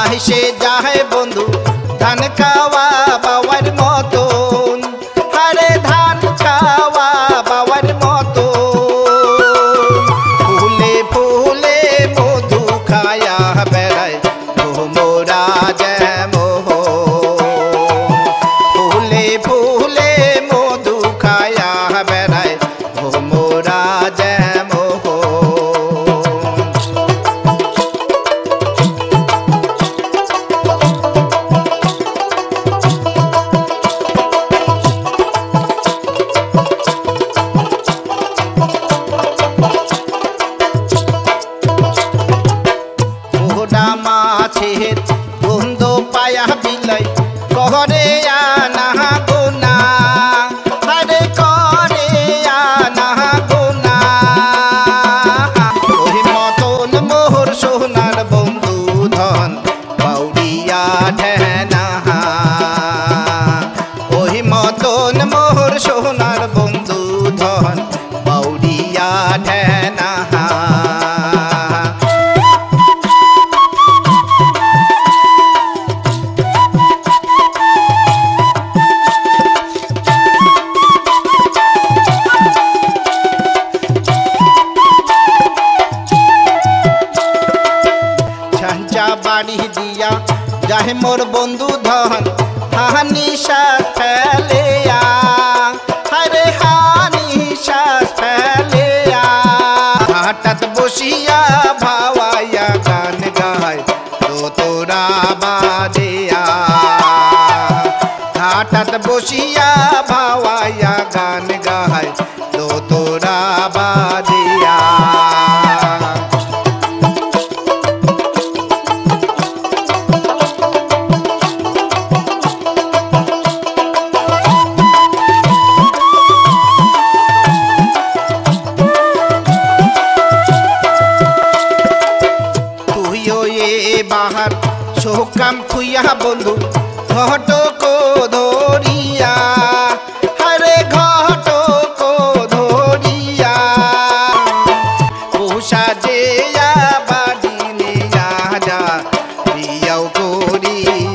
আইসে যাহে বন্ধু ধান খাওয়া বাবার মতন, হারে ধান খাওয়া বাবার মতন। ফুলে ফুলে মধু খায়া বেড়ায় ভোমরা যেমন, ফুলে ফুলে মধু খায়া বেড়ায় ভোমরা যেমন। মাছের গন্ধ পায়া বিলাই করে আনা গোনা, আরে করে আনা গোনা। ওই মতন মোহর সোনার বন্ধু ধন বাউরিয়া ঢেনা, ওই মতন মোহর সোনার বন্ধু ধন বাউরিয়া ঢেনা। বাড়ি দিয়া যাহে মোর বন্ধু ধন হানি শ্বাস ফেলেয়া, হারে হানি শ্বাস ফেলেয়া। হঠাৎ বসিয়া ভাওয়াইয়া গান গায় তো তোরা বাদিয়া, হঠাৎ বসিয়া ভাওয়াইয়া গান গায় তো তোরা বাদিয়া। বাহার শোকাম খুইয়া বন্ধু ঘটক ধরিয়া, হরে ঘটক ধরিয়া। পোষা যে বাড়ি নিয়া যা প্রিয়াও করিয়া।